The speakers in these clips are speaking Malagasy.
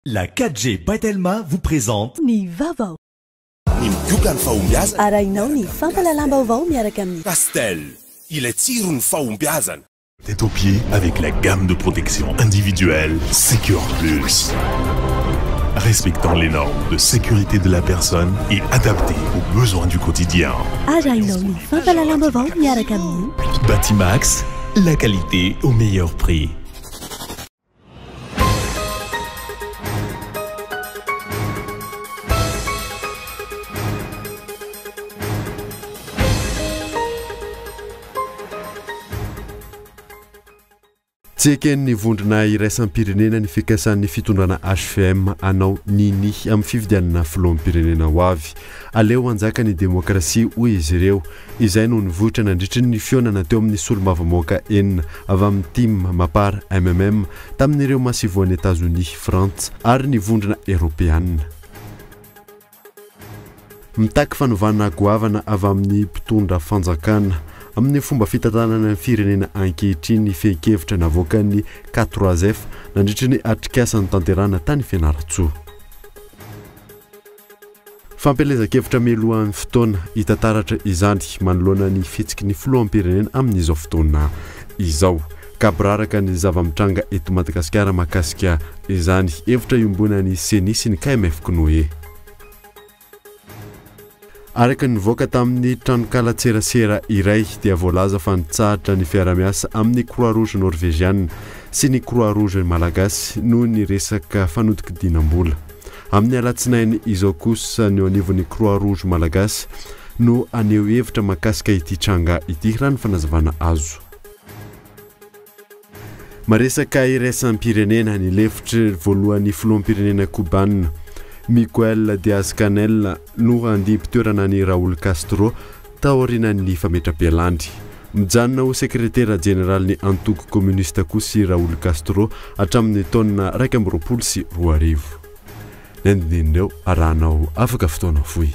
La 4G Batelma vous présente Ny vaovao. Ny migoka ny fahombiazana. Arahinao ny fampalalam-baovao miaraka amin'ny Castel, il est tiré une fahombiazana. Tête aux pieds avec la gamme de protection individuelle Secure Plus. Respectant les normes de sécurité de la personne et adaptée aux besoins du quotidien. Arahinao ny fampalalam-baovao miaraka amin'ny Batimax, la qualité au meilleur prix. Tseken'ny vondrona iraisam-pirenena ny fikasan'ny fitondrana HVM anao nini amin'ny fifidianana filoham-pirenena ho avy. Aleo anjaka ny demokrasia hoy izy ireo. Izay no nivoatra nandritra ny fionana teo amin'ny solombavamboaka enina avy amin'ny team mapara MMM tamin'ireo masivoan'ny États-Unis, France ary ny vondrona Europeanina. Mitaky fanovana goavana avy amin'ny mpitondra fanjakana amin'ny fomba fitantanana ny firenena ankehitriny fehi-kevitra navoakan'ny 4F nandritra ny atrikasany tanterana tany Fianaratsoa. Fampelezan-kevitra mialohan'ny fotoana hitantaratra izany manoloana ny fihetsiky ny filoham-pirenena amin'izao fotoana izao. Kabraraka ny zava-mitranga eto Madagasikara mahakasika izany hevitra iombonan'ny CENI sy ny KMF Knoe. Araka nivoaka tamin'ny tranokala-tserasera iray dia voalaza fa nitsahatra ny fiara-miasa amin'ny Croix-Rouge norvégienne sy ny Croix-Rouge malagasy noho ny resaka fanodikidinam-bola. Amin'ny alatsinainy izao kosa ny anivon'ny Croix-Rouge malagasy no aneo hevitra mahakasika ity tranga ity raha ny fanazavana azo. Maresaka iraisam-pirenena ny lefitra voalohan'ny filoham-pirenena Kubanina Miguel Diaz-Canel no andimpi-toerana ny Raúl Castro taorinan'ny fametra-pialandry. Mijanona ho sekretera jeneraly ny antoko komunista kosa Raúl Castro hatramin'ny taona 2020. Nendindreo arahanao afaka fotoana foy.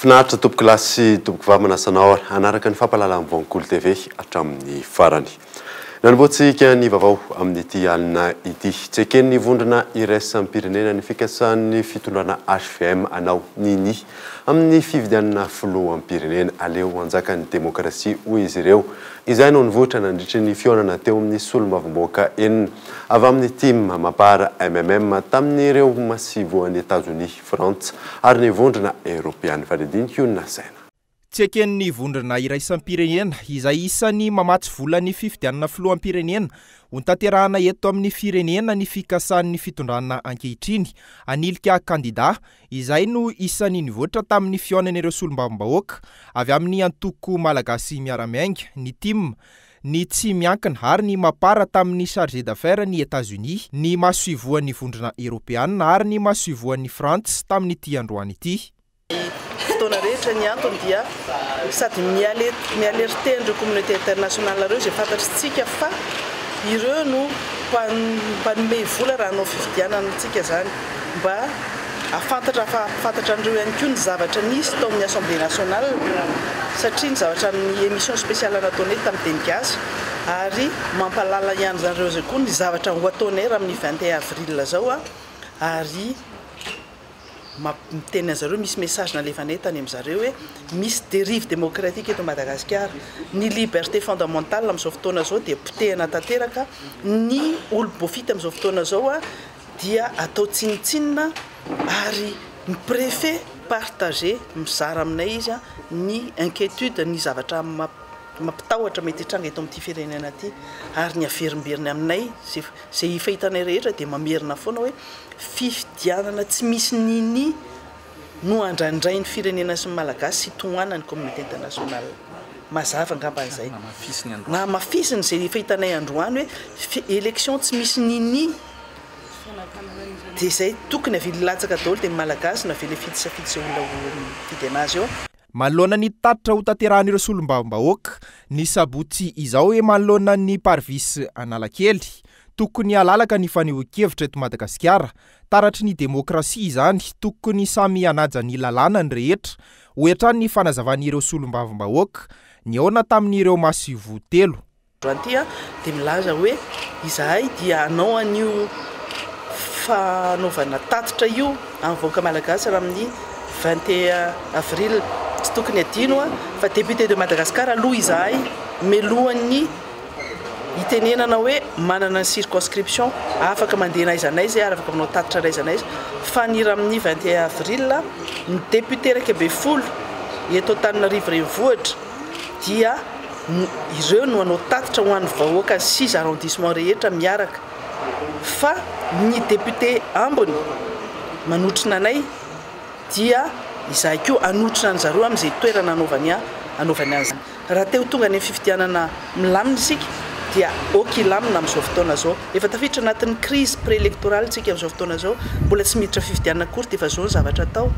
Finaritra tompoko lasy tompoko vavy manasanao anaraka ny fampalalam-baonkolo TV hatramin'ny farany. Nanomboantsika ny vaovao amin'ity alina ity. Tseken'ny vondrona iraisam-pirenena ny fikasan'ny fitondrana HVM anao nini amin'ny fifidianana filoham-pirenena aleo anjaka ny demokrasia hoy izy ireo. Izay no nivoatra nandritra ny fionana teo amin'ny solombavamboaka enina avy amin'ny team mapara MMM tamin'ireo masivoan'ny États-Unis, France ary ny vondrona Europeanina fadidiniky io nasaina. Tseken'ny vondrona iraisam-pirenena izay isan'ny mamatsy volan'ny fifidianana filoham-pirenena hontanterahana eto amin'ny firenena ny fikasan'ny fitondrana ankehitriny anilika kandida izay no isan'ny nivoatra tamin'ny fionan'ireo solombavambahoaka avy amin'ny antoko malagasy miaramiainga ny team ny tsy miankina ary ny mapara tamin'ny chargé d'affaires ny États-Unis ny masoivoan'ny vondrona Europeanina ary ny masoivoan'ny France tamin'ny ity androany ity. Fotoana rehetra ny antony dia sady mialerter andreo communauté internationale reo izay fantatritsika fa ireo no mpanome vola raha anao fifidianana antsika zany mba afantatra andreo ihany koa ny zavatra nisy tao amin'ny Assemblée nationale satria ny zavatra ny émission spéciale nataonay tamin'ny teny gasy ary mampalala ihany zareo zay koa ny zavatra ho ataonay raha amin'ny 21 avril zao ary miteny zareo misy message nalefanay tany amin'zareo hoe misy dérive démocratique eto Madagasikara, ny liberté fondamentale amin'izao fotoana zao dia potehana tanteraka, ny olo-bofity amin'izao fotoana zao dia atao tsinitsinina ary ny préfet partagé mizara aminay izy ny inquiétude ny zavatra mampitahotra mety hitranga eto amin'ity firenena ity ary ny averimberiny aminay zay fahitanay rehetra dia mamerina foana hoe fifidianana tsy misy nini no andraindray ny firenena sy malagasy sy tohanany communauté internationale. Mazava ngamba an'izay. Na mafisiny zay fahitanay androany hoe élection tsy misy nini dia izay tokony avily latsaka daholo dia malagasy na avily fidisafiditsy olona fidy anazy eo. Manoloana ny tatitra ho tanterahan'ireo solombavam-bahoaka ny sabotsy izao hoe manoloana ny parvisy Analakely tokony alalaka ny fanehoan-kevitra eto Madagasikara taratry ny demokrasia izany tokony samy hanaja ny lalàna ny rehetra hoetrany ny fanazavan'ireo solombavam-bahoaka ny aona tamin'ireo masivo telo. Dia milaza hoe izahay dia anao an'io fanaovana tatitra io amin'ny vahoaka malagasy raha amin'ny 21 avril tsy tokony adino fa député de Madagascar aloha izahay melohan'ny itenenana hoe manana ny circonscription afaka mandeha naizanay zay ary afaka manao tatitra naizanay fa ny raha amin'ny 21 avril ny député raika be folo eto Antananarivo renivohitra dia ireo no anao tatitra ho an'ny vahoaka 6 arrondissement rehetra miaraka fa ny député ambony manotrina anay dia izahay koa anotrina ny zareo amin'izay toerana anaovany azy. Raha teo tonga ny fifidianana milamina isika dia okilamina amin'izao fotoana zao efa tafiditra anatin'ny crise préélectorale tsika amin'izao fotoana zao mbola tsy miditra fifidianana kory dia efa zao ny zavatra atao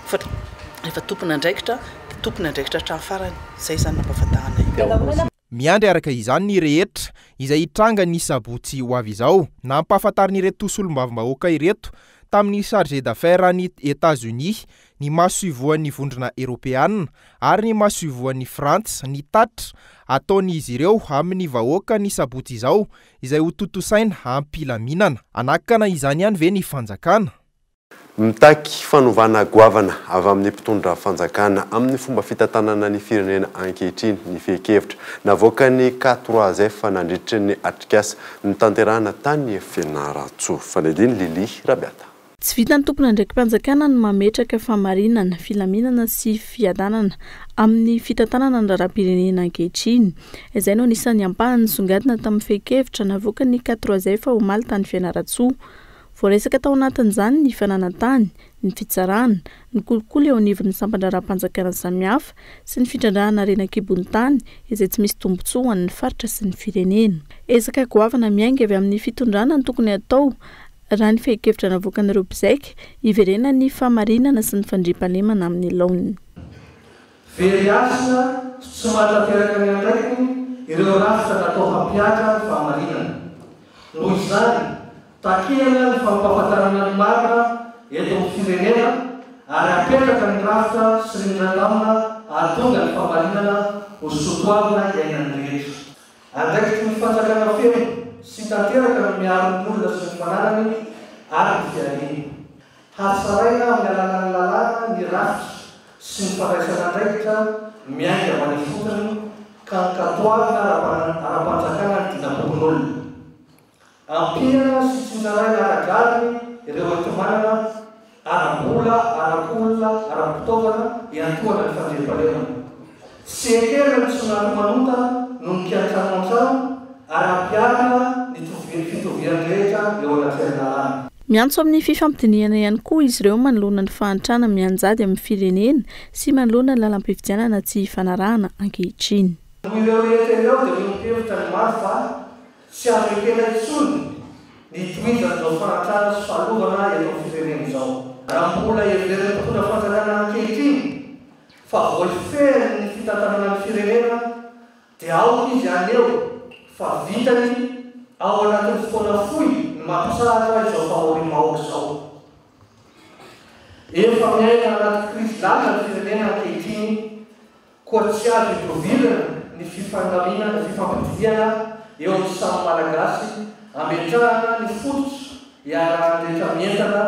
fa rehefa tompona andraikitra hatramin'ny farany izay izany nampahafantaranay. Miandry araka izany ny rehetra izay hitranga ny sabotsy ho avy izao nampahafantarin'ireto solombavam-bahoaka ireto tamin'ny chargé d'affaires ny États-Unis ny maso ivoan'ny vondrona Europeanina ary ny maso ivoan'ny Frantsa ny tatitra ataon'izy ireo amin'ny vahoaka ny sabotsy izao izay ho totosaina hampilaminana. Anakana izany ihany ve ny fanjakana? Mitaky fanovana goavana avy amin'ny mpitondra fanjakana amin'ny fomba fitantanana ny firenena ankehitriny ny fehi-kevitra navoaka ny 4F nandritry ny atrikasa ny tanterahana tany Fianarantsoa. Fanediny Lili Rabiata. Tsy vitan'ny tompona ndraikim-panjakana ny mametraka famarinana, filaminana sy fiadanana amin'ny fitantanana ny raharaham-pirenena ankehitriny. Izay no anisan'ny ampahany songadina tamin'ny fehi-kevitra navoaka ny 4F omaly tany Fianarantsoa. Voaresaka tao anatin'izany ny fananantany, ny fitsarana, ny kolokolo eo anivon'ny sampandra-raha-panjakana samihafa sy ny fitrandrahana renan-kibon'ny tany izay tsy misy tombotsoa ho an'ny faritra sy ny firenena. Ezaka goavana miainga avy amin'ny fitondrana ny tokony atao raha ny fehi-kevitra navoakan'ireo mpizaika iverena ny famarinana sy ny fandriampahalemana amin'ny laoniny. Very asina tsy manatanteraka ny andraikiny ireo rafitra natao hampiaka ny famarinana. Noho izany takehana ny fampahafantarana ny marina eto amin'ny firenena ary apetraka ny rafitra sy ny randamina ahatonga ny famarinana ho sotoavina iainan'ny rehetra. Andraikitry ny fanjakana feno sy tanteraka ny miaro ny olona sy ny fananany ary ny fiariny. Hasaraina amin'ny alalany lalàna ny rafitra sy ny fandraisana andraikitra miainga amin'ny fotony ka nikatoavina ara-panjakana ny dinam-pokon'olona. Ampirana sy tsinjaraina ara-galiny ireo etomanana ara-bola, ara-kolona, ara-pitaovana iantoana ny fandriampahalemana. Tsy ekerana tsy manota no nikiantrano an-trano ary ampiarana ny fitoviany rehetra eo anaty lalàna. Miantso amin'ny fifampidiniana ihany koa izy ireo manoloana ny fahantrana mianjady amin'ny firenena sy manoloana ny lalam-pifidianana tsy fanarahana ankehitriny. Ireo rehetra ireo dia miompevitra ny maro fa tsy azo ekena intsony ny tohizana izao fahantrana sy fahalovana eto amin'ny firenena izao. Raha mbola everen'ny mpitondra fanjakana ankehitriny fa voafeny ny fitantanana ny firenena dia aoka izy any eo fa vitany ao anatin'ny fotoana fohy ny mampisahatra izao fahoriam-bahoaka izao. Efa miaina anaty krisy lasa ny firenena ankehitriny koa tsy azo itovilana ny fifandaminana, ny fifampitoviana eo amin'ny samy malagasy ametrahana ny fototra hiarahana rehetra mientana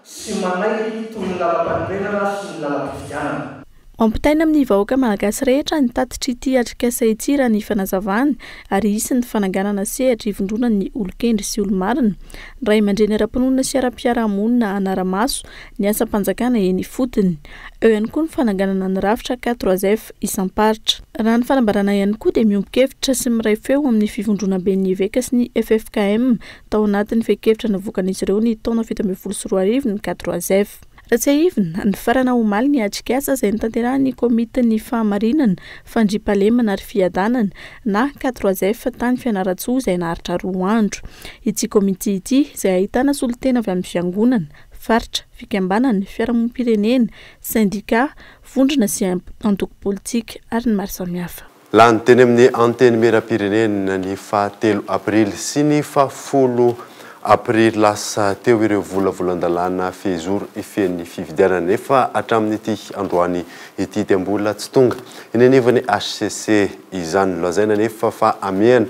sy manaiky toy ny lalam-panorenana sy ny lalam-pifidianana. Ampitaina amin'ny vahoaka malagasy rehetra ny tatitry ity atrikasa ity raha ny fanazavana ary isy ny fananganana sehatra ivondrona ny olon-kendry sy olo-marina. Ray aman-dreny ara-pinoana sy ara-piarahamonina anara-maso ny asa-panjakana eny fotony. Eo ihany koa ny fananganana ny rafitra 4F isam-paritra. Raha ny fanambarana ihany koa dia miompon-kevitra sy miray feo amin'ny fivondrona ben'ny eveka sy ny FFKM tao anatin'ny fehi-kevitra navoakan'izy ireo ny taona 2024 ny 4F. Ratsahivina ny farana omaly ny atrikasa izay nitanterahany komita ny fahamarinana fandriampahalemana ary fiadanana na 4F tany Fianarantsoa izay naharitra 2 andro. Ity komiti ity izay ahitana solotena avy amin'ny fiangonana, faritra, fikambanana, fiarahamonimpirenena, syndika, vondrona sy antoko politika ary ny maro samihafa. Lany teny amin'ny anteny meram-pirenena ny 7 aprily sy ny 10 aprily lasa teo ireo volavolan-dalàna fehizoro ifen'ny fividianana nefa hatramin'ity androany ity tembola tsy tonga. Inenevany HCC izany lazaina nefa fa amiana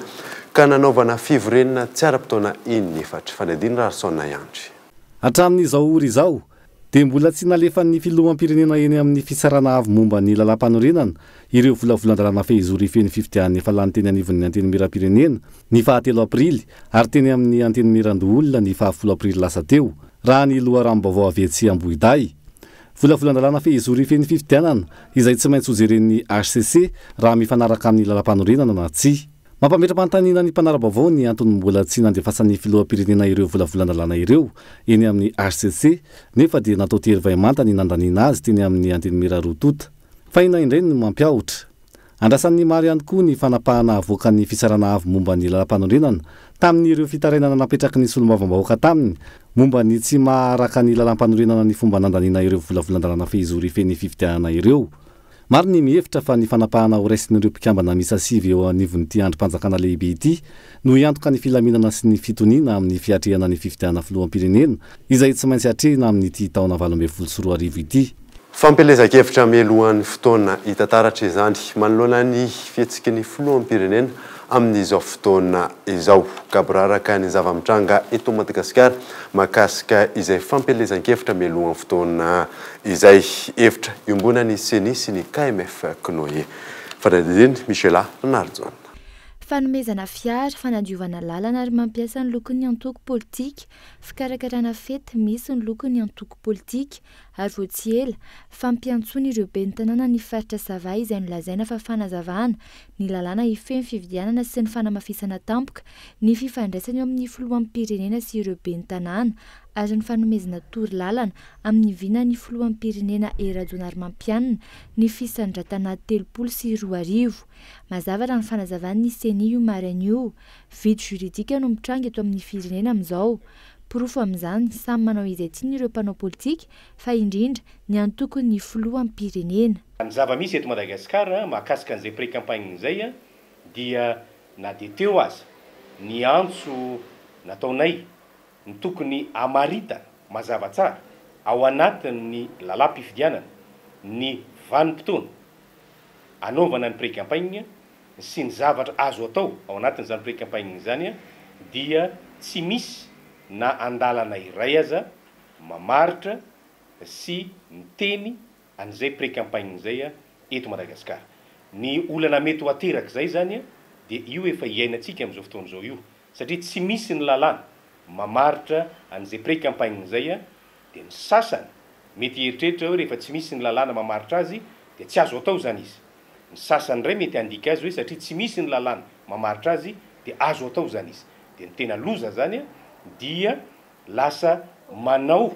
ka nanaovana fivorenana tsy ara-potoana inefatra fanadina Rarsona Yandry. Hatramin'izao ora izao dia mbola tsy nalefan'ny filoham-pirenena eny amin'ny fisarana avy momba ny lalam-panorenana ireo volavolan-dalàna fehizoro ifen'ny fifidianana efa lany teny anivon'ny anteny meram-pirenena ny 7 aprily ary teny amin'ny anteny meran-doolona ny 10 aprily lasa teo raha ny loharam-baovao avy etsy Ambohiday. Volavolan-dalàna fehizoro ifen'ny fifidianana izay tsy maintsy hojeren'ny HCC raha mifanaraka amin'ny lalam-panorenana na tsy. Mampametra-panontaniana ny mpanara-baovao ny antony mbola tsy nandefasan'ny filoham-pirenena ireo volavolan-dalàna ireo eny amin'ny HCC nefa dia natao tery vaimanta ny nandaniana azy teny amin'ny anteny meraroatota fa ina indray no mampiahotra. Andrasan'ny maro ihany koa ny fanapahana avoakan'ny fisarana avy momba ny lalam-panorenana tamin'ireo fitarainana napetraky ny solombavambahoaka taminy momba ny tsy maharaka ny lalam-panorenana ny fomba nandaniana ireo volavolan-dalàna fehizoro ifen'ny fifidianana ireo. Maro ny mihevitra fa ny fanapahana ho raisin'ireo mpikambana misy sivy eo anivon'ity androm-panjakana lehibe ity no hiantoka ny filaminana sy ny fitoniana amin'ny fiatrehana ny fifidianana filoham-pirenena izay tsy maintsy hatrehina amin'ity taona 2024 ity. Fampelezan-kevitra mialohan'ny fotoana hitantaratra izany manoloana ny fihetsiky ny filoham-pirenena amin'izao fotoana izao kabraraka ny zava-mitranga eto Madagasikara makasika izay fampelezan-kevitra mialohan'ny fotoana izay hevitra iombona ny CENI sy ny KMF Knoe. Fanadidiny Michela Narjon. Fanomezana fiara, fanadiovana lalana ary mampiasa ny lokon'ny antoko politika, fikarakarana fety misy ny lokon'ny antoko politika ary vao tsy ela fampiantsony ireo ben'ny tanàna ny faritra Savay izay nolazaina fa fanazavana ny lalàna ifen'ny fividianana sy ny fanamafisana tampoka ny fifandraisana eo amin'ny filoham-pirenena sy ireo ben'ny tanàna ary ny fanomezana tory lalana amin'ny vina ny filoham-pirenena Rajaonarimampianina ny fisandratana 30 sy 20. Mazava raha ny fanazavana ny CENI io maraina io, vidy juridika no mitranga eto amin'ny firenena amin'izao. Porofo amin'izany samy manao izay tiany ireo mpanao politika fa indrindra ny antoko ny filoham-pirenena. Ny zava-misy eto Madagasikara mahakasika an'izay pré-campagne izay dia na dia teo aza ny antso nataonay ny tokony amarita mazava tsara ao anatin'ny lalam-pifidianana ny vanim-potoana anaovana ny pré-campagne sy ny zavatra azo atao ao anatin'izany pré-campagne izany dia tsy misy na andalana iray aza mamaritra sy miteny an'izay pré-campagne izay eto Madagasikara. Ny olana mety ho ateraka izay zany dia io efa iainantsika amin'izao fotoana izao io satria tsy misy ny lalàna mamaritra an'izay pré-campagne izay dia ny sasany mety eritreritra hoe rehefa tsy misy ny lalàna mamaritra azy dia tsy azo atao zany izy. Ny sasany iray mety handika azy hoe satria tsy misy ny lalàna mamaritra azy dia azo atao zany izy. Dia ny tena loza zany dia lasa manao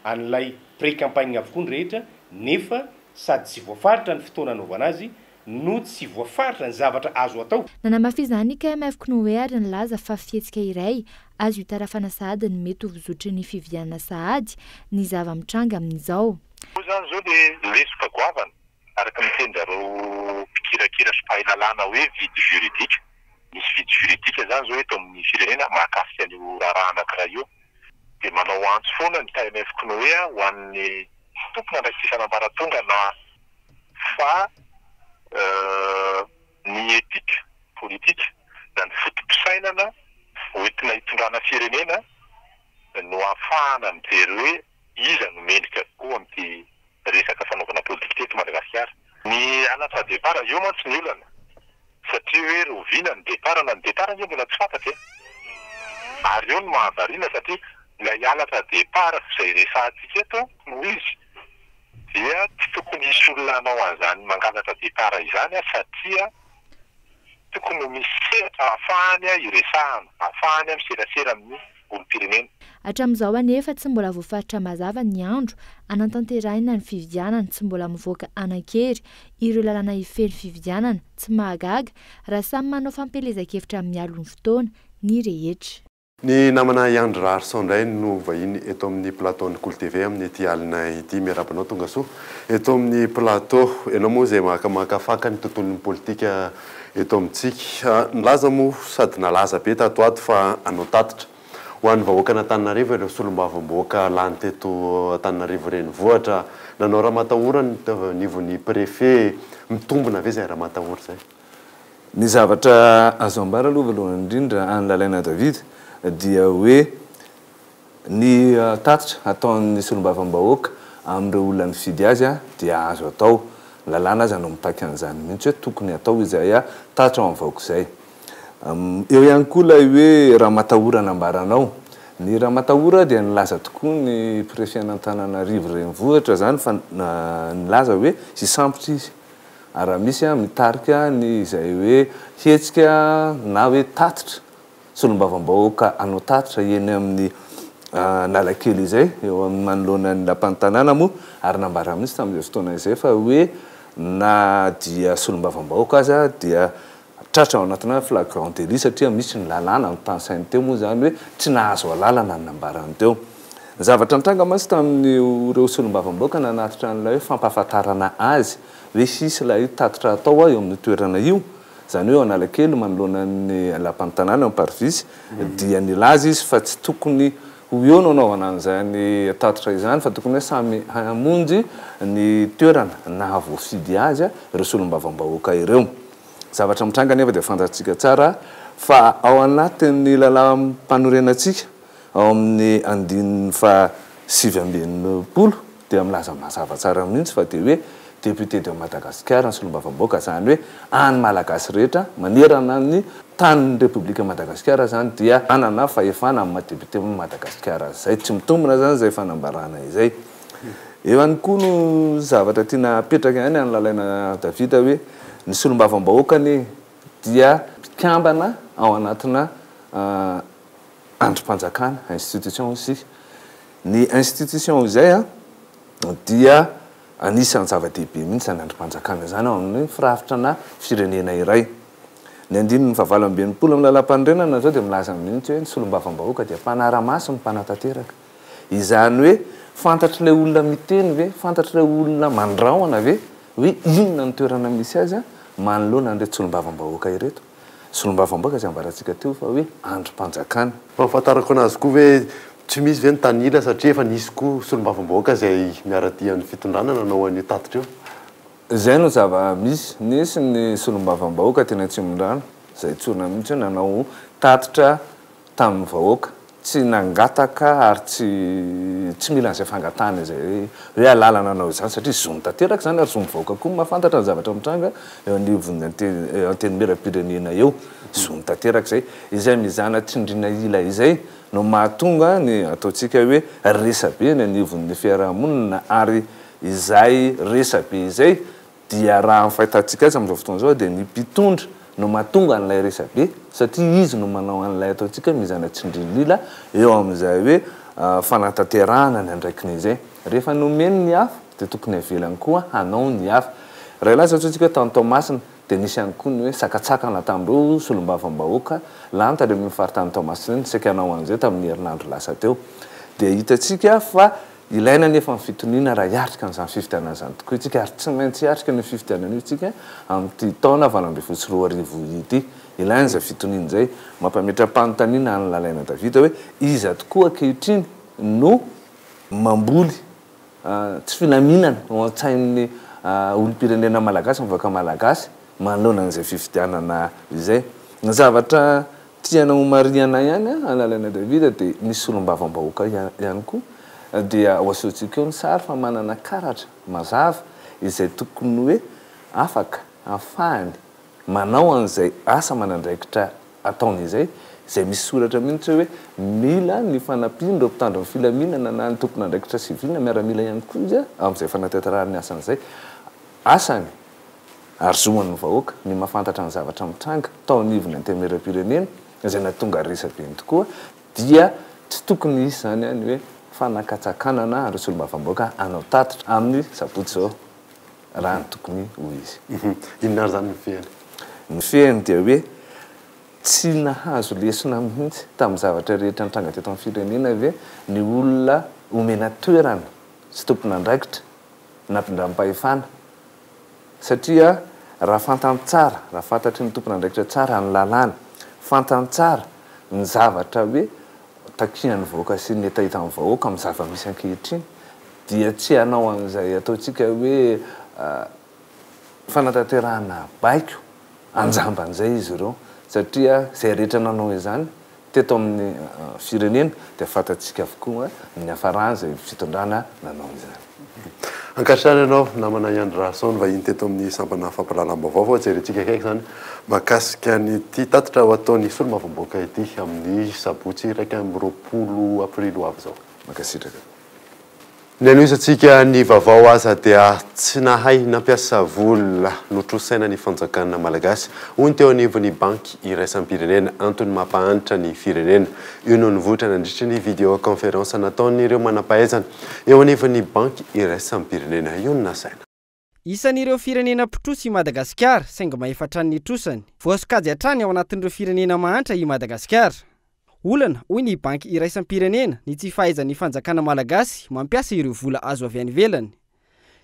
an'ilay pré-campagne avokoa ny rehetra nefa sady tsy voafaritra ny fotoana anaovana azy no tsy voafaritra ny zavatra azo atao. Nanamafizany KMF Knoe ary nilaza fa fihetsika iray azo hitarafana sahady ny mety ho vozotry ny fividianana sahady ny zava-mitranga amin'izao. Zany zao dia lesoka goavana araka mitendreo mpikirakira sy mpahilalana hoe vidy juridika. Misy vidy juridika zany zao eto amin'ny firenena mahakasika an'io raharaha anankiray io. Dia manao antso foana ny KMF Knoe ho an'ny tompona ndraiky fisanam-baratonga na fa ny etika politika na ny fotom-pisainana hoentina hitondrana firenena no ahafahana mijery hoe iza no mendrika koa amin'ity resaka fanaovana politika teto Madagasikara. Ny alatra départ io mantsy ny olana satria hoe rovina ny départ na ny départ io mbola tsy fantatra ary io no mahavariana satria ilay alatra départ izay resahantsika eto no izy dia tsy tokony hisy olona hanao an'izany mangalatra départ izany satria tokony misy sehatra ahafahany iresahana, ahafahany miserasera amin'ny olom-pirenena. Hatramin'izao anefa tsy mbola voafaritra mazava ny andro anatanterahina ny fividianana tsy mbola mivoaka anan-kery ireo lalàna ifeny fividianana tsy mahagaga raha samy manao fampelezan-kevitra amin'ny alon'ny fotoana ny rehetra. Ny namana Andro Arson indray no vahiny eto amin'ny plateau-ny Cool TV amin'ny ity alina ity miarabanao tonga soa eto amin'ny plateau ianao moa izay makamaka ny tontolon'ny politika eto amintsika nilaza moa sady nalaza be tatoato fa anao tatitra ho an'ny vahoaka n'Antananarivo ireo solombavamboaka lany teto Antananarivo renivohitra nanao raha matahorany nivon'ny préfet mitombona ve izay raha matahora izay. Ny zavatra azo ambara aloha voalohany indrindra any Lalaina David dia hoe ny tatitra ataon'ny solombavambahoaka amin'ireo olona nifidy azy dia azo atao lalàna azy no mitaky an'izany mihitsy hoe tokony atao izay tatitra ao amin'ny vahoaka izay. Eo ihany koa ilay hoe raha matahora nambaranao. Ny raha matahora dia nilaza tokoa ny préfet n'Antananarivo renivohitra zany fa nilaza hoe hisambotra izy. Raha misy mitarika ny izay hoe hetsika na hoe tatitra solombavambahoaka anao tatitra eny amin'ny Analakely izay eo amin'ny manoloana ny lapan'ny tanàna moa ary nambara mihitsy tamin'izay fotoana izay fa hoe na dia solombavambahoaka aza dia tratra ao anatina flagrant délit satria misy ny lalàna ny tansainy teo moa zany hoe tsy nahazo alalana ny nambarany teo. Zavatra nitranga mantsy tamin'ireo solombavambahoaka nanatitra an'ilay hoe fampahafantarana azy hoe sisy ilay tatitra atao eo amin'ny toerana io zany hoe Analakely manoloana ny lapan'ny tanàna Parvis dia nilaza izy fa tsy tokony ho eo no anaovana an'izany tatitra izany fa tokony hoe samy hamonjy ny toerana na voafidy azy ireo solombavambahoaka ireo. Zavatra mitranga nefa dia fantatsika tsara fa ao anatin'ny lalam-panorenantsika ao amin'ny andininy fa 7 dia milaza mazava tsara mihitsy fa dia hoe député de Madagascar ny solombavambahoaka zany hoe any malagasy rehetra manerana ny tanin'ny République Madagascar zany dia anana fahefana amin'ny madéputé Madagascar zay tsy mitombona zany zay fanambarana izay. Eo ihany koa no zavatra tiana apetraka ihany any Lalaina Davida hoe ny solombavambahoakany dia mpikambana ao anatina androm-panjakana institution izy. Ny institution izay dia anisan'ny zava-dehibe mihitsy ny androm-panjakana zany ao amin'ny firafitra na firenena iray. Ny andininy fa 7 amin'ny lalam-panorenana zao dia milaza mihitsy hoe ny solombavambahoaka dia mpanara-maso ny mpanatanteraka. Izany hoe fantatry ilay olona miteny ve, fantatry ilay olona mandrahona ve hoe inona ny toerana misy azy manoloana an'ireto solombavambahoaka ireto. Solombavambahoaka izay ambarantsika teo fa hoe androm-panjakana. Fahafantarako anazy koa hoe tsy misy ve ny tanila satria efa nisy koa solombavambahoaka izay miaradian'ny fitondrana nanao an'io tatitra io. Izay no zava-misy nisy ny solombavambahoaka teny Atsimondrano izay tsorina mihitsy nanao tatitra tamin'ny vahoaka tsy nangataka ary tsy mila an'izay fangatana izay hoe alala nanao izany satria zony tanteraka zany ary zony vahoaka koa mahafantatra ny zavatra mitranga eo anivon'ny anteny meram-pirenena eo zony tanteraka izay mizana tsindrina ila izay no mahatonga ny ataontsika hoe resabe ny anivon'ny fiarahamonina ary izay resabe izay dia raha mifahitantsika azy amin'izao fotoana izao dia ny mpitondra no mahatonga an'ilay resabe satria izy no manao an'ilay ataontsika mizana tsindrin'ila eo amin'izay hoe fanatanterahana ny andraikiny izay. Rehefa nomeny ny hafa dia tokony avelany koa hanao ny hafa. Raha ilaza ataontsika tany Tomasina dia nisy ihany koa ny hoe sakatsakana tamin'ireo solombavambahoaka lany tany amin'ny faritany Tomasina ny saika hanao an'izay tamin'ny herinandro lasa teo. Dia hitantsika fa ilaina nefa ny fitoniana raha hiatrika n'izany fifidianana izany tokoa itsika ary tsy maintsy hiatrika ny fifidianana io itsika amin'ity taona 2024 ity. Ilaina izay fitoniana izay mampametram-panontaniana any Lalaina Davida hoe iza tokoa ankehitriny no mamboly tsy filaminana ao an-tsain'ny olom-pirenena malagasy mivoaka malagasy manoloana an'izay fifidianana izay. Ny zavatra tiana homariana ihany any Lalaina Davida dia misy solombavambahoaka ihany koa dia ho asoantsika eo ny sary fa manana karatra mazava izay tokony hoe afaka ahafahany manao an'izay asa manandraikitra ataony izay misy soratra mihitsy hoe mila ny fanampian'ireo mpitandro ny filaminana na ny tompona andraikitra sivilina miaramila ihany koa izy amin'izay fanatanterahany asan'izay asany arzoan'ny vahoaka ny mahafantatra ny zavatra mitranga tao anivony antemeram-pirenena izay nahatonga resabe tokoa dia tsy tokony isy zany any hoe fanakatsakanana ary solombavam-boaka anao tatitra amin'ny sabotsy zao raha ny tokony hoy izy. Inona zany ny fiainy? Ny fiainy dia hoe tsy nahazo lesona mihitsy tamin'ny zavatra rehetra nitranga teto amin'ny firenena hoe ny olona omena toerana sy tompon'andraikitra nampindram-pahefana satria raha fantany tsara raha fantatry ny tompon'andraikitra tsara ny lalàna fantany tsara ny zavatra hoe takihan'ny vahoaka sy ny etahita amin'ny vahoaka amin'ny zava-misy ankehitriny dia tsy hanao an'izay ataontsika hoe fanatanterahana baiko anjamban'izay izy ireo satria izay rehetra nanao izany teto amin'ny firenena dia fantatsika avokoa ny hafarana izay fitondrana nanao izany. Ankatrany ianao namana Andry Rason vahiny teto amin'ny sampana fampahalalam-baovao jerentsika akaiky zany mahakasika nyity tatitra ho ataon'ny solombavamboaka ity amin'ny sabotsy 1 aprily ho avy zao. Makasitraka. Ny anoisantsika ny vaovao aza dia tsy nahay nampiasa vola notrosaina ny fanjakana malagasy hoy ny teo anivon'ny banky iraisam-pirenena antony mampahanitra ny firenena. Io no nivoatra nandritra ny video conférence nataon'ireo manampahaizana eo anivon'ny banky iraisam-pirenena io no nasaina. Isan'ireo firenena mpitrosa i Madagasikara saingy mahefatra ny trosany voasokajy hatrany ao anatin'ireo firenena mahantra i Madagasikara. Olana hoy ny banky iraisam-pirenena ny tsy fahaizan'ny fanjakana malagasy mampiasa ireo vola azo avy any ivelany.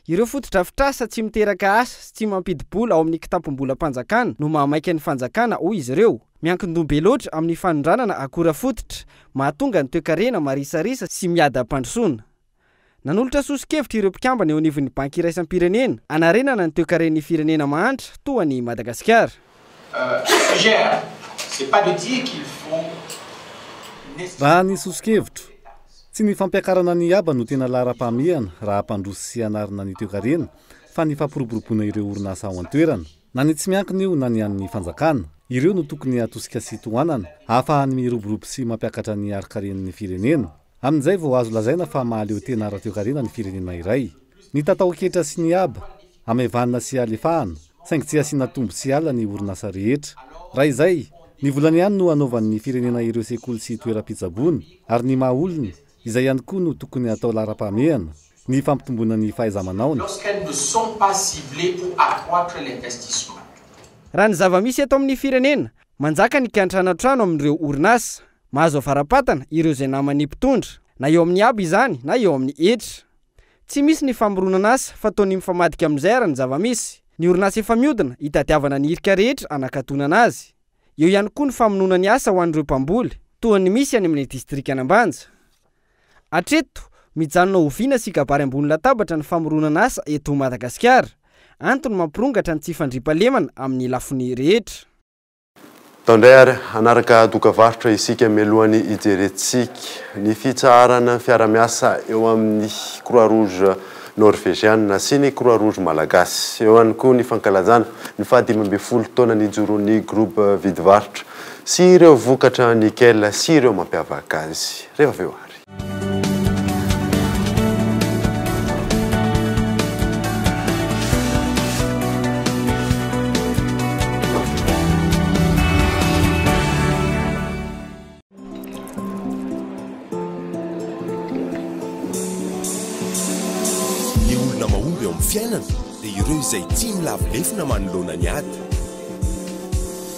Ireo fotodrafitrasa tsy miteraka asa sy tsy mampidibola ao amin'ny kitapom-bola-panjakana no mahamaika ny fanjakana hoy izy ireo. Miankin-doha loatra amin'ny fanondranana akora fototra mahatonga ny toe-karena marisarisa sy miada pandrosoana. Nanolotra sosikevitra ireo mpikambana eo anivon'ny banky iraisam-pirenena anarenana ny toe-karen'ny firenena mahantra toa ny Madagasikara. Raha ny sosikevitro tsy ny fampiakarana ny aba no tena lara-pamihana raha hampandroso sy anarina ny toe-karena fa ny fampiroboroboana ireo orinasa ao an-toerana na ny tsy miankina io na ny an'ny fanjakana ireo no tokony atosika sy tohanana ahafahany miroborobo sy mampiakatra ny arikaren'ny firenena. Amin'izay vao azo lazaina fa mahaleo tena ara-toe-karena ny firenena iray. Ny tatao-ketra sy ny aba amevanana sy alefahana saingy tsy asiana tombo sy ala ny orinasa rehetra. Raha izay ny volany ihany no anaovan'ny firenena ireo sekoly sy toeram-pitsaboana ary ny maha-olona izay ihany koa no tokony atao lara-pamehana ny fampitomboana ny fahaiza-manaony. Raha ny zava-misy eto amin'ny firenena manjaka ny kantrana trano amin'ireo orinasa mahazo avarapatana ireo izay namany mpitondra na eo amin'ny aba izany na eo amin'ny hetra. Tsy misy ny famoronana asa fa toy ny mifamadika amin'izay ara ny zava-misy. Ny orinasa efa miodina hitadiavana ny irika rehetra anakatonana azy. Eo ihany koa ny famonoana ny asa ho an'ireo mpamboly toa ny misy any amin'ny distrika Anambanja. Hatreto mijanona oviana sy kabary ambony latabatra ny famoronana asa eto Madagasikara antony mampirongatra ny tsy fandriampahalemana amin'ny lafiny rehetra. Taondray ary anaraka dokavarotra isika melohany ijerentsika ny fitsarana fiara-miasa eo amin'ny Croix-Rouge norvégienne sy ny Croix-Rouge malagasy. Eo ihany koa ny fankalazana ny 15 taona ny joron'ny groupe vidivarotra sy ireo vokatra nickel sy ireo mampiavaka azy. Rehefa avy eo ary. Fiainana dia ireo izay tsy milavilefina manoloana ny ady.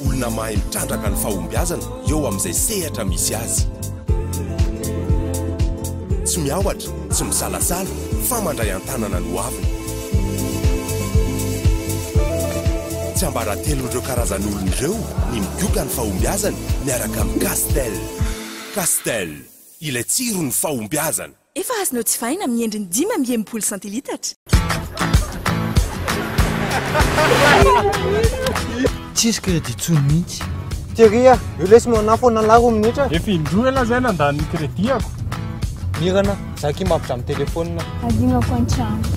Olona mahay mitrandraka ny fahombiazana eo amin'izay sehatra misy azy. Tsy miaohatra, tsy misalasala, fa mandray an-tanana no aviny. Tsy ambaratelo ireo karazan'olona ireo ny migioka ny fahombiazana miaraka amin'ny Castel. Castel, ilay tsiro ny fahombiazana. Efa azonao tsy fahina amin'ny endriny 5 centilitatra. Tsisy crédit tsony mihitsy. Teria, io lesy manao foana laro minitra. Efa indroa ela zay nandan'ny crédit-ako. Mirana, zaki mapitra amin'ny telefônina. Adinako an-trano.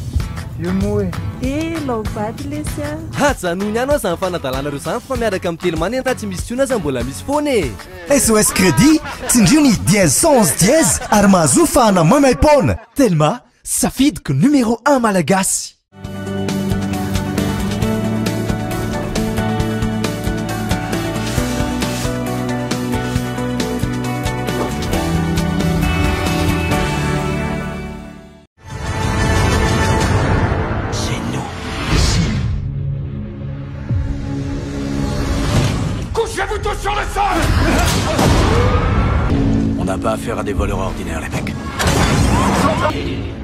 Io moa e lobaty lesy. Hajanony anao zany fanadalana reo zany fa miaraka amin'ny telemany anta tsy misy tsona za mbola misy foana e. SOS Crédit tsindrio ny 10 ary mahazo fahana mamaipona. Telma safidyko numéro 1 malagasy. affaire à des voleurs ordinaires, les mecs.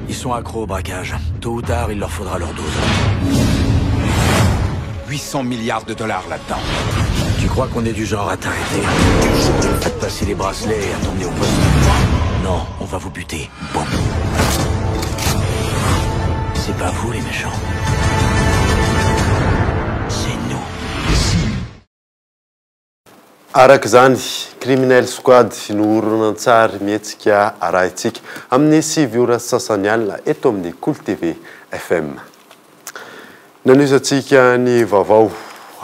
Ils sont accros au braquage. Tôt ou tard, il leur faudra leur dose. 800 milliards de dollars là-dedans. Tu crois qu'on est du genre à t'arrêter? À te passer les bracelets et à t'emmener au poste? Non, on va vous buter. Bon. C'est pas vous les méchants. C'est nous. Araka zany criminel squad no horonan-tsary mihetsika arahintsika amin'ny 7 ora sasany alina eto amin'ny Cool TV FM. Nanoisantsika ny vaovao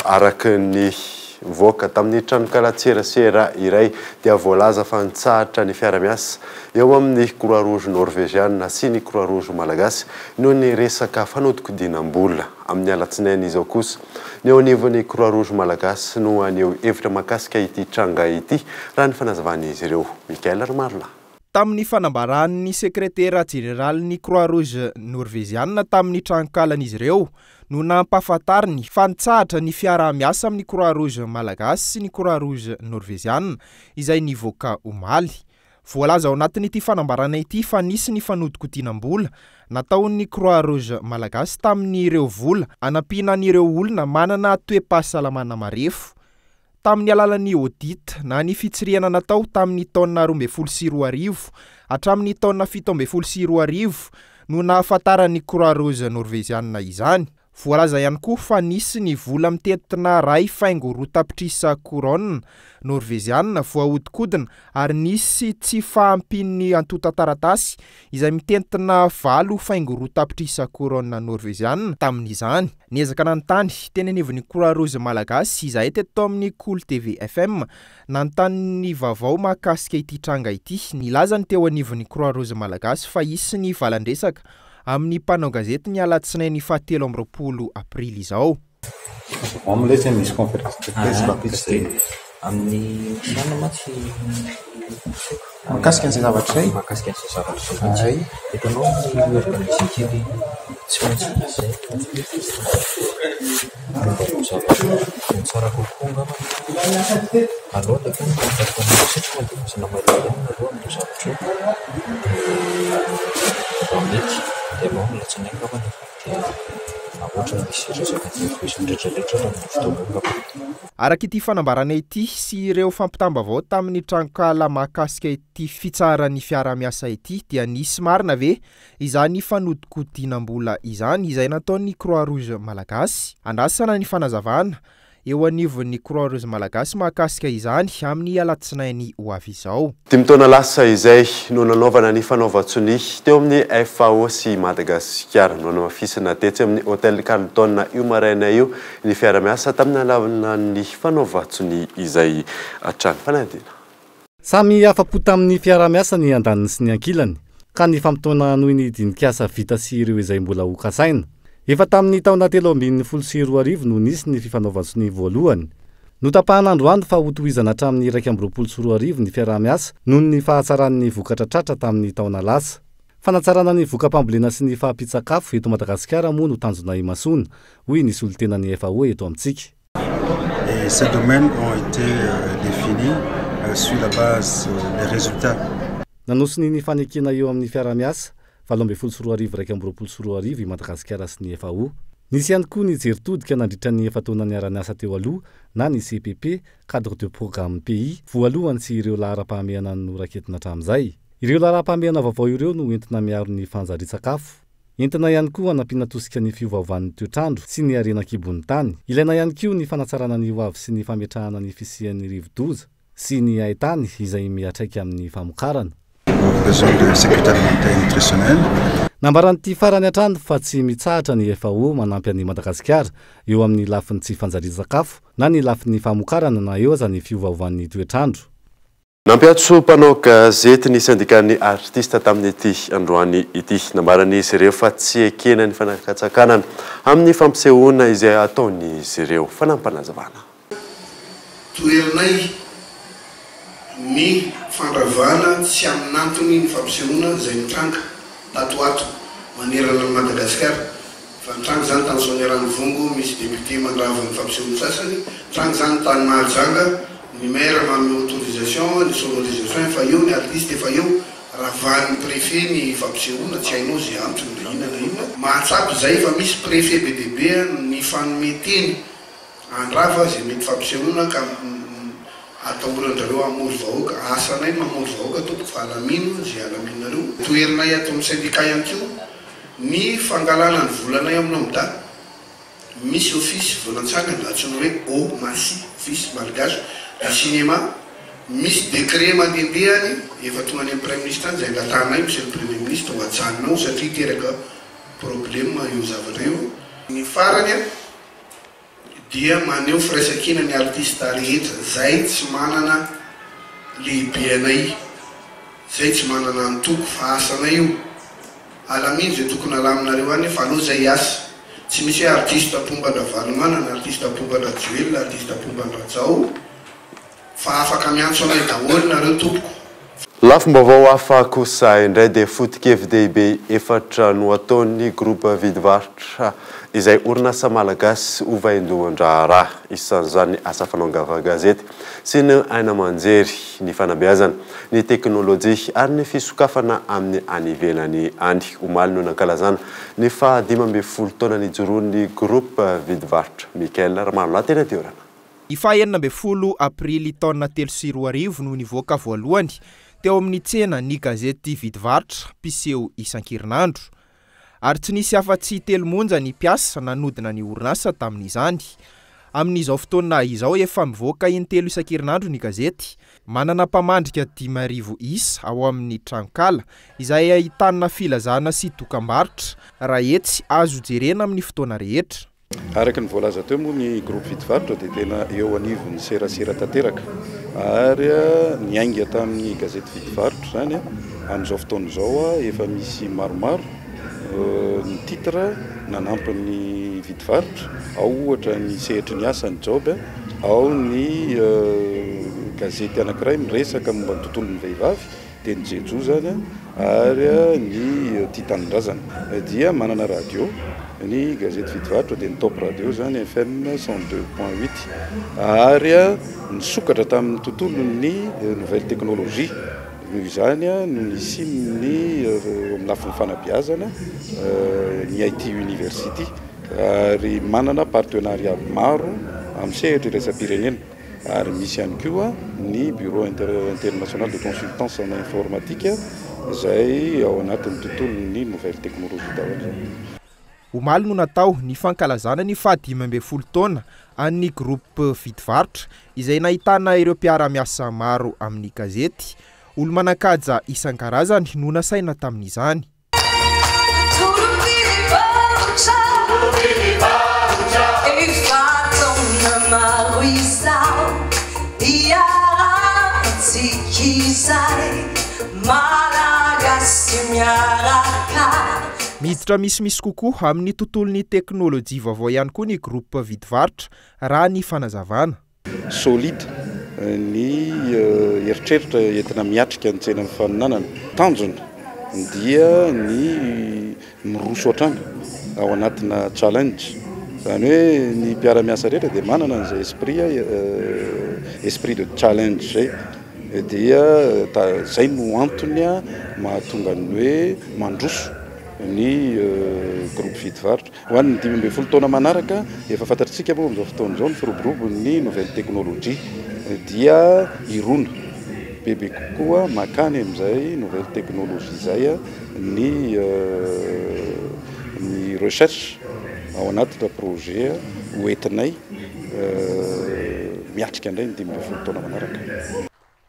araka ny voaka tamin'ny tranokalaserasera iray dia voalaza fa nitsahatra ny fiara-miasa eo amin'ny Croix Rouge norvégienne sy ny Croix Rouge malagasy noho ny resaka fanodinkodinam-bola amin'ny alatsinainy izao kosa ny eo anivon'ny Croix Rouge malagasy no aneo hevitra mahakasika ity tranga ity raha ny fanazavany izy ireo. Mikael Armarla. Tamin'ny fanambaran'ny sekretera jeneralin'ny Croix Rouge norvégienne tamin'ny trankalan'izy ireo no nampahafantariny fa nitsahatra ny fiara-miasa amin'ny Croix Rouge malagasy sy ny Croix Rouge norvégienne izay nivoaka omaly. Voalaza ao anatin'ity fanambarana ity fa nisy ny fanodinkodinam-bola nataon'ny Croix Rouge malagasy tamin'ireo vola anampinan'ireo olona manana toe-pahasalamana marefo. Tamin'ny alalan'ny audit na ny fitsirihana natao tamin'ny taona 2022 hatramin'ny taona 2022 no nahafantaran'ny Croix Rouge norvégienne izany. Voalaza ihany koa fa nisy ny vola mitetina ray faingo roa tapitrisa couronne norvégienne voahodinkodina ary nisy tsy fahampin'ny antota-taratasy izay mitetina 7 faingo roa tapitrisa couronne norvégienne tamin'izany. Niezaka nanontany teny anivon'ny Croix Rouge malagasy izay teto amin'ny Cool TV FM nanontany vaovao mahakasika ity tranga ity. Nilazany teo anivon'ny Croix Rouge malagasy fa isy ny valandresaka amin'ny mpanao gazety ny alatsinainy 7 aprily izao. Amletsy misy conférence de presse baptiste amin'ny sanamatsy makasika an'izay zavatra zay makasika an'izay zavatra zay etanao ny organisé kely tsy maintsy zay tsara kokoa ngamba aloha dia koa satria mandifasana mailala aloha amin'io zavatra io mety dia mao latsinainy ngamba ohatra misy resaka ndraitrarehetra raha ny fotoana araka ity fanambarana ity sy ireo fampitambavao tamin'ny trankala mahakasika ity fitsaran'ny fiara-miasa ity dia nisy marina ve izany fanodinkodinam-bola izany izay nataon'ny Croix Rouge malagasy. Andrasana ny fanazavana eo anivon'ny Croix Rouge malagasy mahakasika izany amin'ny alatsinainy ho avy izao. Dimy taona lasa izay no nanaovana ny fanaovan-tsony teo amin'ny FAO sy Madagasikara no namafisana tetsy amin'ny Hôtel Carlton io maraina io ny fiara-miasa tamin'ny alalan'ny fanaovan-tsony izay hatrany fanadina. Samy afapo tamin'ny fiara-miasa ny andaniny sy ny ankilany ka ny fampitoana noho ny dinikasa vita sy ireo izay mbola ho kasaina. Efa tamin'ny taona 2024 no nisy ny fifanaovan-tsony voalohany. Notapahana androany fa hotohizana hatramin'ny 2024 ny fiara-miasa noho ny fahatsaran'ny vokatra tratra tamin'ny taona lasa. Fanatsarana ny vokam-pambolena sy ny fahampitsakafo eto Madagasikara moa no tanjona imasona, hoy nisy olo-tenan'ny FAO eto amintsika. Ces domaines ont été définis sur la base des résultats. Nanosiny ny fanekena eo amin'ny fiara-miasa 2024 i Madagasikara sy ny FAO. Nisy ihany koa ny jeritodika nandritra ny efa-taonany ara-niasa teo aloha na ny CPP, cadre de programme pays, voalohany sy ireo lahara-pahamehana noraketina hatramin'izay. Ireo lahara-pahamehana vaovao ireo no entina miaro ny fanjari-tsakafo. Entina ihany koa hanampina tosika ny fiovaovan'ny toetrandro sy ny arenan-kibon'ny tany. Ilaina ihany koa ny fanatsarana ny hoavy sy ny fametrahana ny fisian'ny rivo-doza sy ny haintany izay miatraika amin'ny famokarana. Nambaran'ity farany hatrany fa tsy mitsahatra ny FAO manampy an'i Madagasikara eo amin'ny lafiny tsy fanjari-tsakafo na ny lafiny famokarana na eo aza ny fiovaovan'ny toetrandro. Nampiatso mpanao gazety ny syndikan'ny artista tamin'ity androany ity nambaran'izy ireo fa tsy ekena ny fanakatsakanana amin'ny fampisehoana izay ataon'izy ireo fanampanazavana. Toerinay ny fandravana tsy amin'antony ny fampisehoana izay mitranga tatoato manerana ny Madagasikara fa mitranga zany tany Sonia Ranovongo misy député mandrava ny fampisehoana sasany mitranga zany tany Mahajanga ny maire manome autorisation ny sonorisation efa eo ny artiste efa eo raha valin'ny préfet ny fampisehoana tsy hainao zay antony na inana inona mahatsapy zay fa misy préfet be deabe ny fanometeny andrava zay mety fampisehoana ka atahoranareo amory vahoaka asanay mamory vahoaka tompo fa alamino zay alaminareo toerinay atao amin'ny syndicat ihany keo ny fangalana ny volanay aminao amida misy office volantsangana atsony hoe OMASI office malgache du cinéma misy décret mandendehany efa tonga any amin'ny premier ministre zay angatanay monsieur le premier ministre ho ajanonao satria teraka problème io zavatra io ny farany dia maneho firaisakina ny artiste rehetra zay tsy manana lehibe anay zay tsy manana antoko fa asanay io alaminy zay tokony alaminareo any fa anao zay asa tsy misy hoe artiste apombandra valomana na artiste apombandra joel na artiste apombandra jao fa afaka miantso anay daholo nareo tompoko lafim-baovao hafa kosa indray dia foto-kevin-dehibe efatra no ataon'ny groupe vidivarotra izay orinasa malagasy ovaindohan-draharaha isan'izany asa fanaongava gazety sy ny aina manjery ny fanabeazana ny teknôlôjia ary ny fisokafana amin'ny anivelany any omaly no nankalazana ny fa 12 taona nijoroan'ny groupe vidivarotra Mikael Ramano tena diorana i fa 12 aprily taona 2024 no nivoaka voalohany teo amin'ny tsena ny gazety vidivarotra piseho isan-kerinandro ary tsy nisy afa-tsy telomonja ny mpiasa nanodina ny orinasa tamin'izany amin'izao fotoana izao efa mivoaka intelo isan-kerinandro ny gazety manana mpamandrika 5,000 isa ao amin'ny trankala izay ahitana filazana sy dokam-barotra raha etsy azo jerena amin'ny fotoana rehetra araka ny voalaza teo moa ny groupe vidivarotra dia tena eo anivony serasera tanteraka ary niainga tamin'ny gazety vidivarotra zany amin'izao fotoana izao efa misy maromaro ny titre nanampy ny vidivarotra ao ohatra ny sehatra ny asa ny job ao ny gazety anankiray miresaka momba ny tontolon'ny vehivavy teny jejo zany ary ny tia tanindrazana dia manana radio ny gazety vidivarotra dia ny top radio zany FM 102.8 ary nisokatra tamin'ny tontolon'ny nouvelle technologie noho izany no nisy ny lafiny fanabeazana ny IT University ary manana partenariat maro amin'ny sehatra iraisam-pirenena ary misy ihany koa ny bureau international de consultance en informatique izay ao anatin'ny tontolon'ny nouvelle technologie daholo omaly no natao ny fankalazana ny fa 12 taona an'ny groupe vidivarotra izay nahitana ireo mpiara-miasa maro amin'ny gazety olo manakaja isan-karazany no nasaina tamin'izany miditra misimisy kokoa amin'ny tontolon'ny teknôlôjia vaovao ihany koa ny groupe vidivarotra raha ny fanazavana solide ny eritreritra entina miatrika ny tsena ny faninanana tanjona dia ny miroso hatrany ao anatina challenge zany hoe ny mpiara-miasa rehetra dia manana an'izay esprit de challenge zay dia zay no antony mahatonga ny hoe mandroso ny groupe vidivarotra ho an'ny 12 taona manaraka efa fantatritsika moa amin'izao fotoana izao ny firoborobon'ny nouvelle technologie dia irona bebe kokoa makany amin'izay nouvelle technologie zay ny recherche ao anatina projet hoentinay miatrika indray ny 12 taona manaraka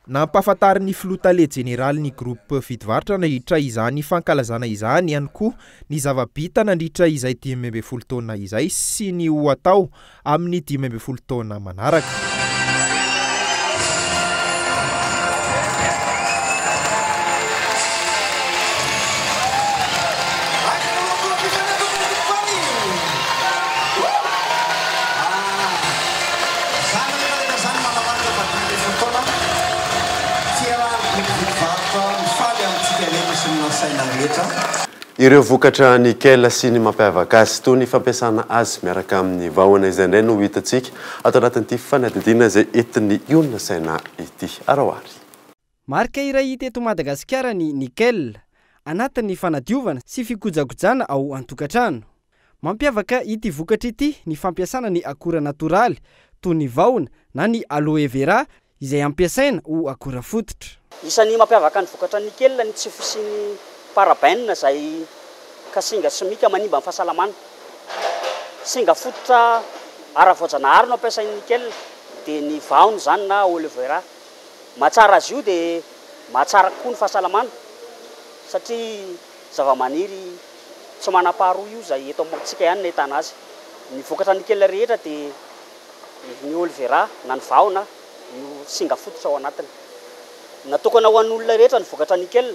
nampahafantariny filotale generaly ny groupe vidivarotra nandritra izany fankalazana izany ihany koa ny zava-bita nandritra izay 12 taona izay sy ny ho atao amin'ny 12 taona manaraka Ireo vokatra nickel sy ny mampiavaka azy toy ny fampiasana azy miaraka amin'ny vahona izay indray no hitantsika ato anatin'ity fanadidina izay entin'ny olona saina ity araoary. Marika iray hita eto Madagasikara ny nickel anatin'ny fanadiovana sy fikojakojana ao an-tokantrano. Mampiavaka ity vokatra ity ny fampiasana ny akora natoraly toy ny vahona na ny aloe vera izay ampiasaina ho akora fototra. Isan'ny mampiavaka ny vokatra nickel ny tsy fisiany parabène izay kasinga simika manimba amin'ny fahasalamana. Singa fototra ara-voajanahary no ampiasain'ny nickel dia ny vahona zany na aloe vera. Mahatsara azy io dia mahatsara kokoa ny fahasalamana satria zava-maniry tsy manam-paharoa io izay eto amintsika ihany no ahitana azy. Ny vokatra nickel rehetra dia ny aloe vera na ny vahona no singa fototra ao anatiny. Natokana ho an'olona rehetra ny vokatra nickel.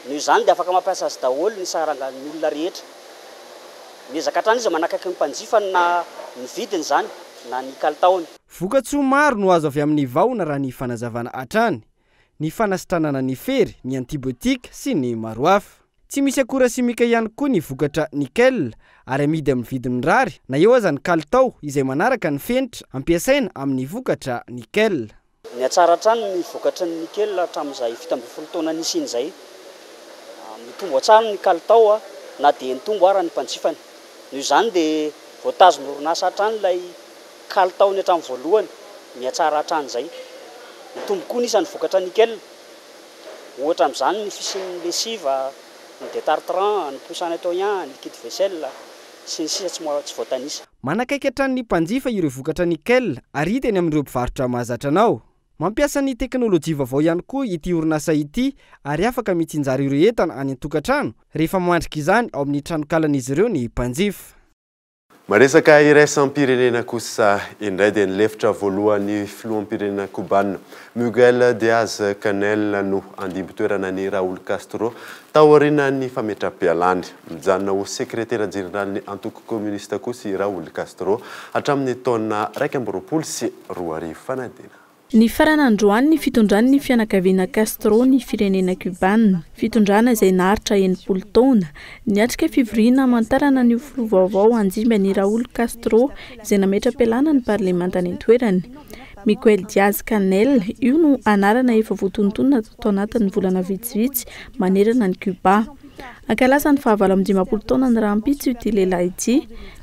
Noho izany dia afaka mampiasa azy daholo ny sarangan'ny olona rehetra. Miezaka hatrany izy manakaiky ny mpanjifa na ny vidiny zany na ny kalitaony. Vokatsoa maro no azo avy amin'ny vahona raha ny fanazavana hatrany, ny fanasitranana ny fery, ny antibiotika sy ny maro hafa. Tsy misy akora simika ihany koa ny vokatra nickel ary amidy amin'ny vidiny rary na eo aza ny kalitao izay manaraka ny fenitra ampiasaina amin'ny vokatra nickel. Ny atsara hatrany ny vokatra ny nickel hatramin'izay 70 taona nisiny izay. Mitombo hatrany ny kalitao na dia nitombo ara ny mpanjifany. Noho izany dia voatazona orinasa hatrany ilay kalitaony hatramin'ny voalohany ny atsara hatrany izay. Mitombo koa nisany vokatra nickel. Ohatra amin'izany ny fisian'ny lesiva, ny détartrant, ny pousse nettoyant, ny liquide vaisselle sy ny sisa tsy voatanisa. Manakaiky hatrany ny mpanjifa ireo vokatra nickel ary hita eny amin'ireo mpivarotra mahazatra anao. Mampiasa ny teknôlôjia vaovao ihany koa ity orinasa ity ary afaka mitsinjara ireo entana any an-tokantrano rehefa mandrika izany ao amin'ny tranokalan'izy ireo ny mpanjifa. Maresaka iraisam-pirenena kosa indray dia nilefitra voalohan'ny filoham-pirenena Kubanina Miguel Diaz-Canel no andimby toerana ny Raúl Castro tao aorian'ny fametra-pialany. Mijanona ho sekretera jeneraly antoko komunista kosa i Raúl Castro hatramin'ny taona 2024 sy 2025 fanadina. Ny farana androany ny fitondrany ny fianakaviana Castro ny firenena Kubanina. Fitondrana izay naharitra 80 taona. Niatrika fivoriana hamantarana ny filovaovao anjimba ny Raúl Castro izay nametra-pialana ny parlemanta any an-toerany. Miguel Diaz-Canel io no anarana efa voatontonona tao anatin'ny volana vitsivitsy manerana ny Cuba. Ankalaza ny fahavalo amin'ny 20 taona ny rahampitso ity lehilahy ity.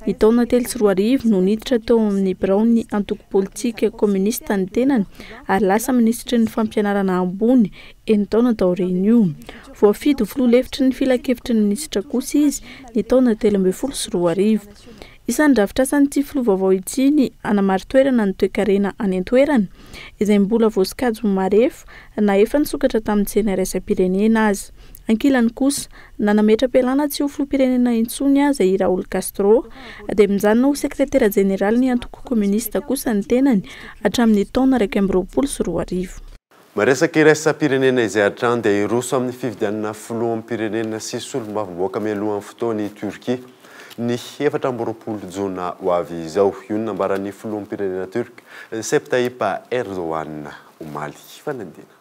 Ny taona 3 no niditra tao amin'ny birao ny antoko politika komunista ny tenany ary lasa ministra ny fampianarana ambony 9 taona tao Réunion. Voafidy ho filoha lefitry ny filakevitry ny ministra kosa izy ny taona 13 sy 20. Isan'ny drafitrasan'ity filovaovao ity ny anamaro-toerana ny toe-karena any an-toerana izay mbola voasokajy marefo na efa nisokatra tamin'ny tsena iraisam-pirenena azy. Ankilany kosa nanametra-pialana tsy ho filoham-pirenena intsony aza i Raúl Castro dia mijanona ho sekretera jeneraly ny antoko komunista kosa ny tenany hatramin'ny taona 2020 sy 20. Maresaka iraisam-pirenena izay hatrany dia iroso amin'ny fifidianana filoham-pirenena sy solombavamboaka mialohan'ny fotoany Turkia. Ny 20 jona ho avy izao io nambaran'ny filoham-pirenena Turk Recep Tayyip Erdogan omaly fanadina.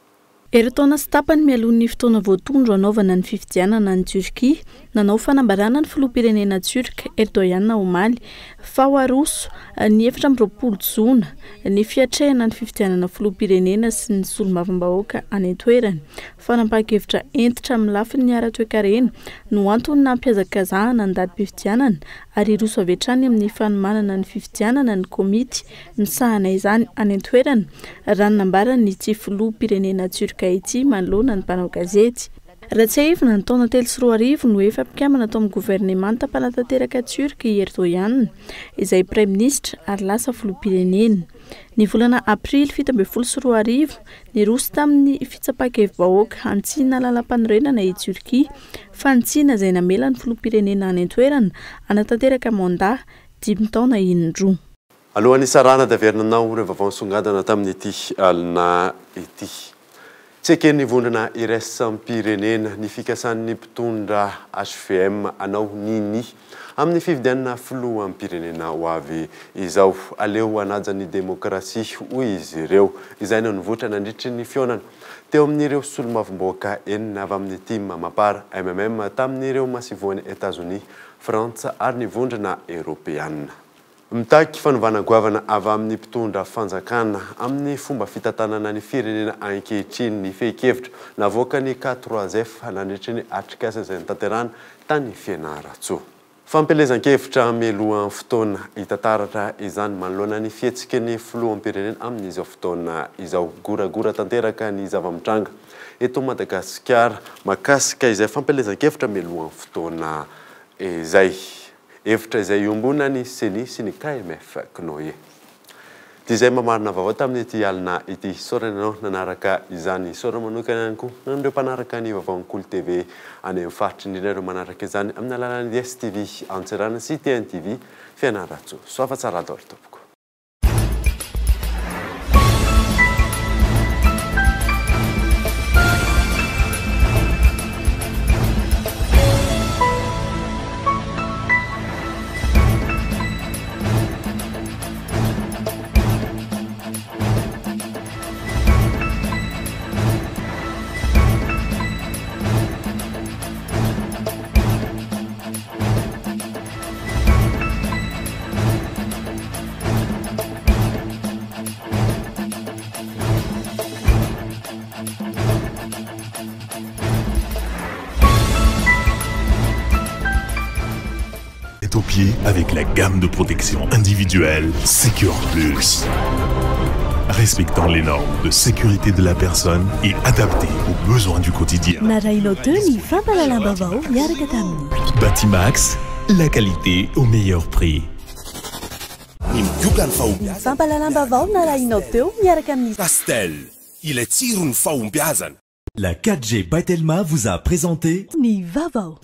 Eritaona sy tapany mialohan'ny fotoana voatondro anaovana ny fifidianana ny Turkia, nanao fanambarana ny filoham-pirenena Turk Erdogan omaly fa ho aroso ny 20 jona ny fiatrehana ny fifidianana filoham-pirenena sy ny solombavambahoaka any an-toerana. Fanampahan-kevitra entitra amin'ny lafiny ny ara-toe-karena no antony nampiazakazahana ny datim-pifidianana ary iroso avy hatrany amin'ny fanomanana ny fifidianana ny komity misahana izany any an-toerana raha nambarany ity filoham-pirenena Turka ity manoloana ny mpanao gazety. Raha tsy ahivina ny taona 3 sy 20 no efa mpikamana tao amin'ny governemanta mpanatanteraka Turka i Erdogan izay prime ministre ary lasa filoham-pirenena. Ny volana aprily 17 sy 20 niroso tamin'ny fitsapan-kevi-bahoaka hantsina lalam-panorenana i Turkia fa hantsina izay namela ny filoham-pirenena any an-toerana anatanteraka mandat 10 taona indroa. Alohan'ny sarana daverinanao ireo vaovao nisongadina tamin'ity alina ity. Tsy ekeny vondrona iraisam-pirenena ny fikasan'ny mpitondra HVM anao nini amin'ny fifidianana filoham-pirenena ho avy izao aleo hanaja ny demokrasia hoy izy ireo izay no nivoatra nandritry ny fionana. teo amin'ireo solomavomboaka enina avy amin'ny team mapara MMM tamin'ireo masivoany États-Unis, Frantsa ary ny vondrona Europeanina. Mitaky fanovana goavana avy amin'ny mpitondra fanjakana amin'ny fomba fitantanana ny firenena ankehitriny ny fehi-kevitra navoaka ny K3F nandritra ny atrikasa izay nitanterana tany Fianaratsoa. Fampelezan-kevitra mialohan'ny fotoana hitantaratra izany manoloana ny fihetsiky ny filoham-pirenena amin'izao fotoana izao goragora tanteraka ny zava-mitranga eto Madagasikara makasika izay fampelezan-kevitra mialohan'ny fotoana izay. Efitra izay iombona ny CENI sy ny KMF Knoe. Izay mamarina vaovao tamin'ity alina ity soranao nanaraka izany sora manokana ihany koa andreo mpanaraka ny vaovao Kolo TV any amin'ny faritry indrindra manaraka izany amin'ny alalan'ny DSTV Antsirana sy TNTV Fianaratsoa. Soafa tsara daholo tompoko. Au pied avec la gamme de protection individuelle Secure Plus. Respectant les normes de sécurité de la personne et adapté aux besoins du quotidien. Batimax, la qualité au meilleur prix. Castel, il est tiré une faumbiazan. La 4G by Telma vous a présenté Ni Vavao.